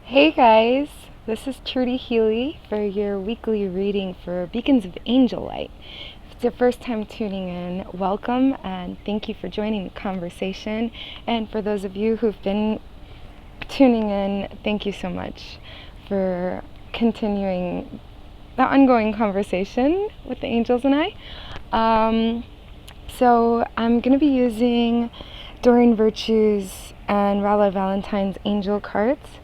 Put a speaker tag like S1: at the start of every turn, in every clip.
S1: Hey guys, this is Trudy Healy for your weekly reading for Beacons of Angel Light. If it's your first time tuning in, welcome and thank you for joining the conversation. And for those of you who've been tuning in, thank you so much for continuing the ongoing conversation with the angels and I. So I'm going to be using Doreen Virtue's and Rala Valentine's angel cards.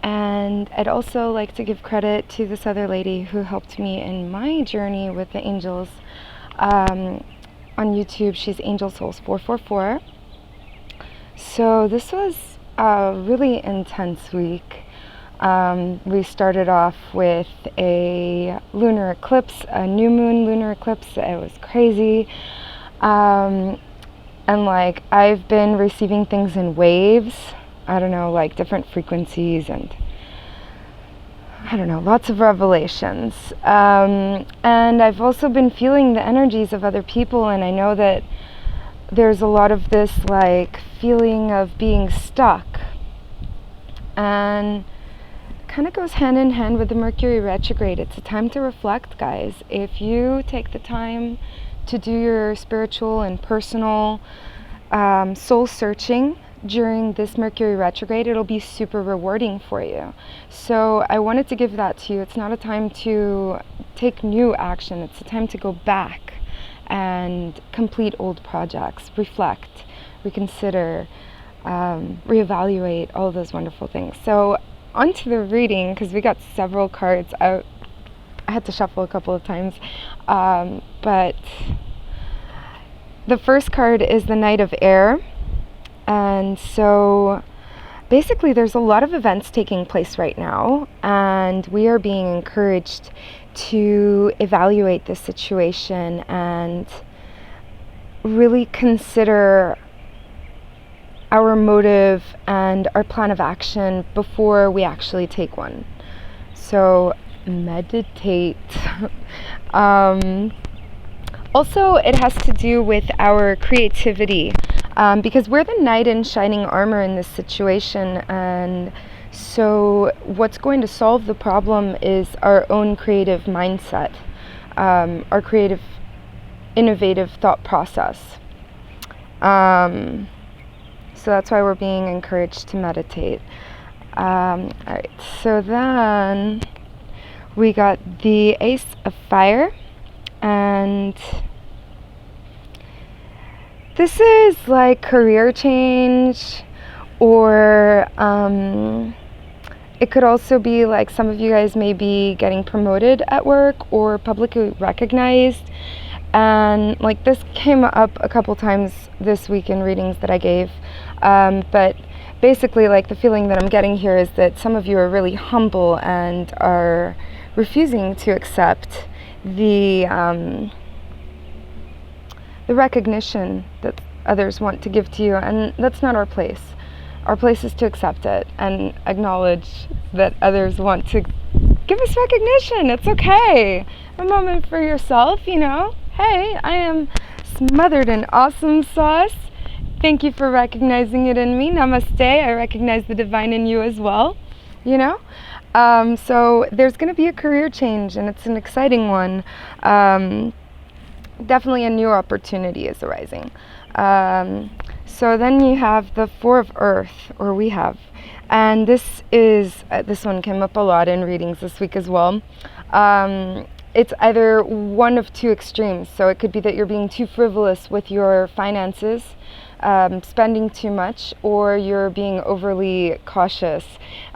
S1: And I'd also like to give credit to this other lady who helped me in my journey with the angels. On YouTube, she's Angel Souls 444. So this was a really intense week. We started off with a lunar eclipse, a new moon lunar eclipse. It was crazy. And I've been receiving things in waves. I don't know, like different frequencies and I don't know, lots of revelations. And I've also been feeling the energies of other people, and I know that there's a lot of this like feeling of being stuck. And kind of goes hand in hand with the Mercury retrograde. It's a time to reflect, guys. If you take the time to do your spiritual and personal soul searching during this Mercury retrograde, it'll be super rewarding for you. So I wanted to give that to you. It's not a time to take new action. It's a time to go back and complete old projects, reflect, reconsider, reevaluate, all of those wonderful things. So onto the reading, because we got several cards out. I had to shuffle a couple of times, but the first card is the Knight of Air. And so basically there's a lot of events taking place right now, and we are being encouraged to evaluate the situation and really consider our motive and our plan of action before we actually take one. So meditate. Also, it has to do with our creativity, because we're the knight in shining armor in this situation, and so what's going to solve the problem is our own creative mindset, our creative, innovative thought process. So that's why we're being encouraged to meditate. Alright, so then we got the Ace of Fire. And this is like career change, or it could also be like some of you guys may be getting promoted at work or publicly recognized. And like this came up a couple times this week in readings that I gave. But basically like the feeling that I'm getting here is that some of you are really humble and are refusing to accept the recognition that others want to give to you, and that's not our place. Our place is to accept it and acknowledge that others want to give us recognition. It's okay. A moment for yourself, you know. Hey, I am smothered in awesome sauce. Thank you for recognizing it in me. Namaste. I recognize the divine in you as well, you know. So there's going to be a career change, and it's an exciting one. Definitely a new opportunity is arising. So then you have the Four of Earth, or we have, and this is, this one came up a lot in readings this week as well. It's either one of two extremes. So it could be that you're being too frivolous with your finances, spending too much, or you're being overly cautious.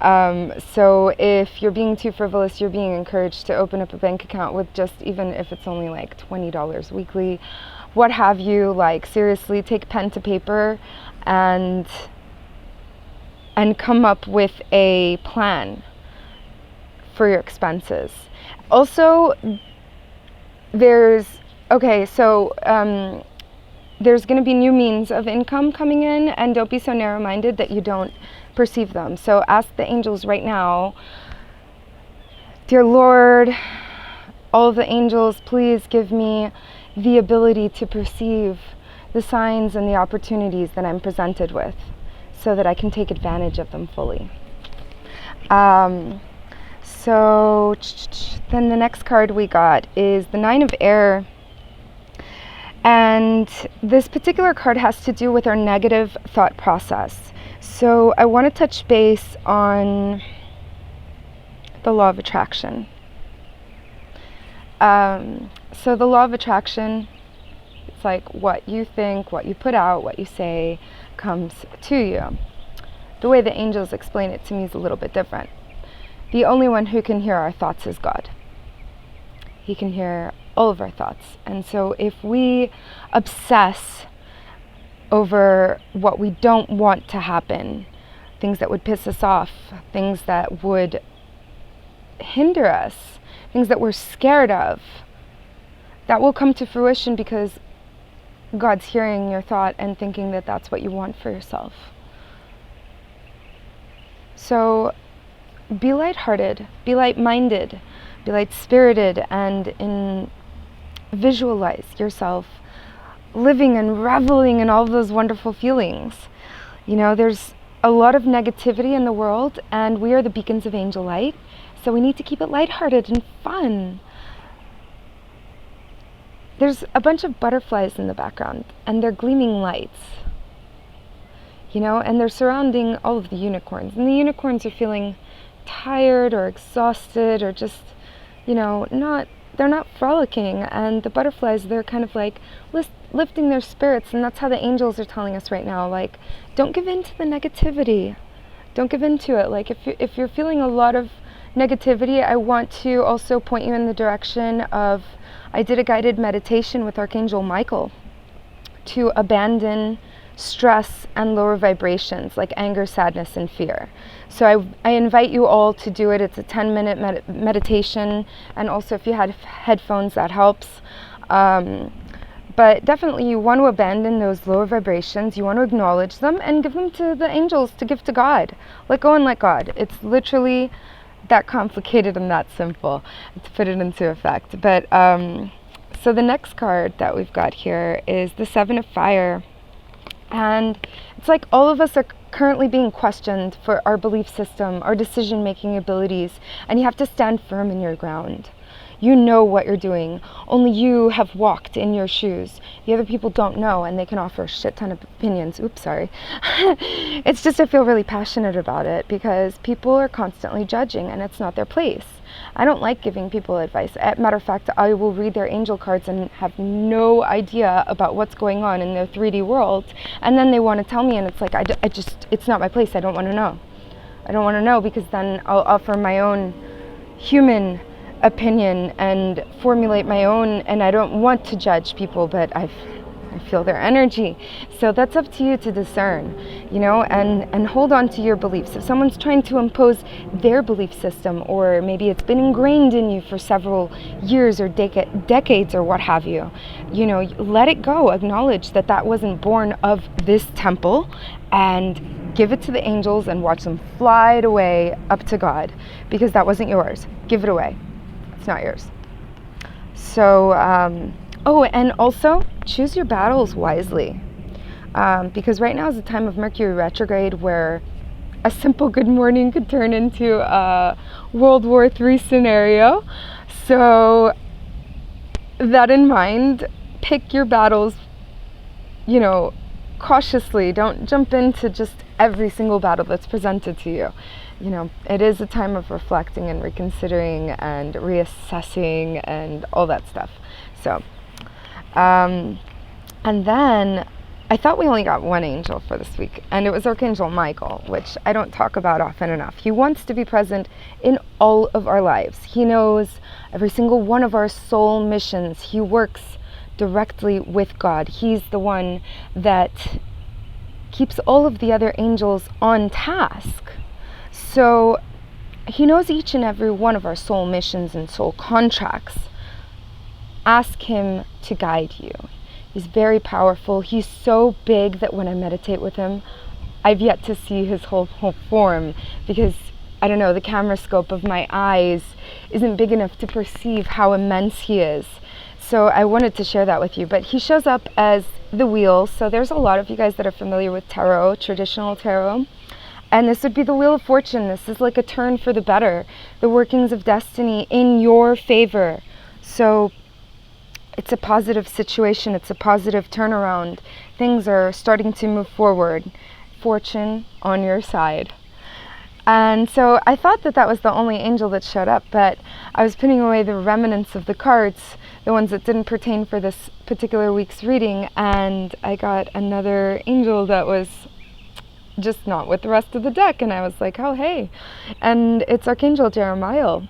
S1: So if you're being too frivolous, you're being encouraged to open up a bank account with just, even if it's only like $20 weekly, what have you. Like seriously, take pen to paper and come up with a plan for your expenses. Also, there's going to be new means of income coming in, and don't be so narrow-minded that you don't perceive them. So ask the angels right now, dear Lord, all of the angels, please give me the ability to perceive the signs and the opportunities that I'm presented with so that I can take advantage of them fully. So then the next card we got is the Nine of Air. And this particular card has to do with our negative thought process. So I want to touch base on the law of attraction. So the law of attraction, it's like what you think, what you put out, what you say comes to you. The way the angels explain it to me is a little bit different. The only one who can hear our thoughts is God. He can hear all of our thoughts. And so if we obsess over what we don't want to happen, things that would piss us off, things that would hinder us, things that we're scared of, that will come to fruition because God's hearing your thought and thinking that that's what you want for yourself. So be lighthearted, be light-minded, be light-spirited, and visualize yourself living and reveling in all of those wonderful feelings. You know, there's a lot of negativity in the world, and we are the beacons of angel light, so we need to keep it lighthearted and fun. There's a bunch of butterflies in the background, and they're gleaming lights. You know, and they're surrounding all of the unicorns, and the unicorns are feeling tired or exhausted or just, you know, they're not frolicking, and the butterflies, they're kind of like lifting their spirits, and that's how the angels are telling us right now, like, don't give in to the negativity, don't give in to it. Like, if you're feeling a lot of negativity, I want to also point you in the direction of, I did a guided meditation with Archangel Michael to abandon stress and lower vibrations like anger, sadness, and fear. So I invite you all to do it. It's a 10-minute meditation, and also if you had headphones, that helps. But definitely you want to abandon those lower vibrations. You want to acknowledge them and give them to the angels to give to God. Let go and let God. It's literally that complicated and that simple to put it into effect. But so the next card that we've got here is the Seven of Fire. And it's like all of us are currently being questioned for our belief system, our decision-making abilities, and you have to stand firm in your ground. You know what you're doing. Only you have walked in your shoes. The other people don't know, and they can offer a shit ton of opinions. Oops, sorry. It's just I feel really passionate about it because people are constantly judging, and it's not their place. I don't like giving people advice. As a matter of fact, I will read their angel cards and have no idea about what's going on in their 3D world, and then they want to tell me, and it's like, it's not my place. I don't want to know. I don't want to know because then I'll offer my own human opinion and formulate my own, and I don't want to judge people, but I feel their energy. So that's up to you to discern, you know, and hold on to your beliefs. If someone's trying to impose their belief system, or maybe it's been ingrained in you for several years or decades or what have you, you know, let it go. Acknowledge that that wasn't born of this temple, and give it to the angels and watch them fly it away up to God, because that wasn't yours. Give it away. It's not yours. So, oh, and also choose your battles wisely, because right now is a time of Mercury retrograde where a simple good morning could turn into a World War III scenario. So that in mind, pick your battles, you know, cautiously. Don't jump into just every single battle that's presented to you. You know, it is a time of reflecting and reconsidering and reassessing and all that stuff. So, and then I thought we only got one angel for this week, and it was Archangel Michael, which I don't talk about often enough. He wants to be present in all of our lives. He knows every single one of our soul missions. He works directly with God. He's the one that keeps all of the other angels on task. So he knows each and every one of our soul missions and soul contracts. Ask him to guide you. He's very powerful. He's so big that when I meditate with him, I've yet to see his whole form, because I don't know, the camera scope of my eyes isn't big enough to perceive how immense he is. So I wanted to share that with you. But he shows up as the wheel. So there's a lot of you guys that are familiar with tarot, traditional tarot. And this would be the Wheel of Fortune. This is like a turn for the better, the workings of destiny in your favor. So it's a positive situation. It's a positive turnaround. Things are starting to move forward. Fortune on your side. And so I thought that that was the only angel that showed up, but I was putting away the remnants of the cards, the ones that didn't pertain for this particular week's reading, and I got another angel that was just not with the rest of the deck, and I was like, oh hey. And it's Archangel Jeremiah,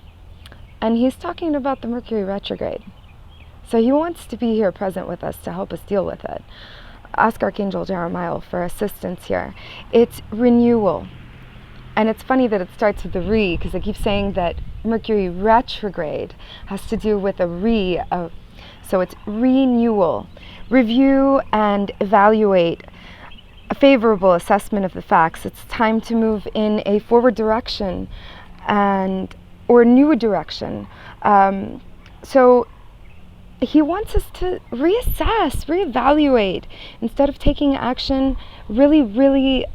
S1: and he's talking about the Mercury retrograde. So he wants to be here present with us to help us deal with it. Ask Archangel Jeremiah for assistance here. It's renewal. And it's funny that it starts with the re, because I keep saying that Mercury retrograde has to do with a so it's renewal. Review and evaluate, a favorable assessment of the facts. It's time to move in a forward direction or a new direction. So he wants us to reassess, reevaluate, instead of taking action, really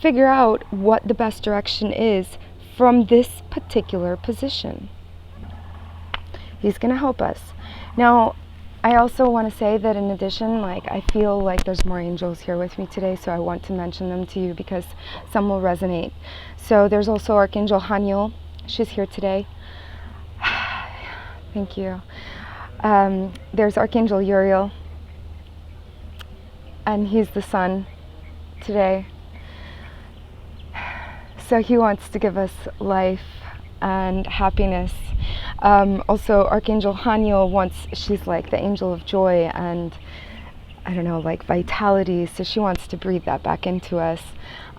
S1: figure out what the best direction is from this particular position. He's going to help us. Now, I also want to say that in addition, I feel like there's more angels here with me today, so I want to mention them to you because some will resonate. So there's also Archangel Haniel. She's here today. Thank you. There's Archangel Uriel, and he's the sun today. So he wants to give us life and happiness. Also, Archangel Haniel she's like the angel of joy and, I don't know, like vitality. So she wants to breathe that back into us.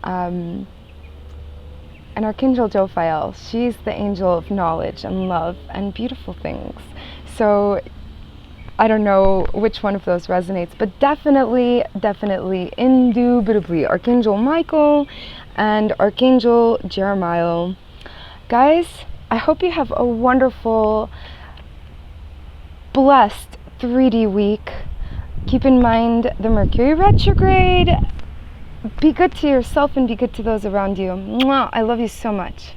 S1: And Archangel Jophiel, she's the angel of knowledge and love and beautiful things. So I don't know which one of those resonates, but definitely, indubitably, Archangel Michael and Archangel Jeremiah. Guys, I hope you have a wonderful, blessed 3D week. Keep in mind the Mercury retrograde. Be good to yourself and be good to those around you. Mwah! I love you so much.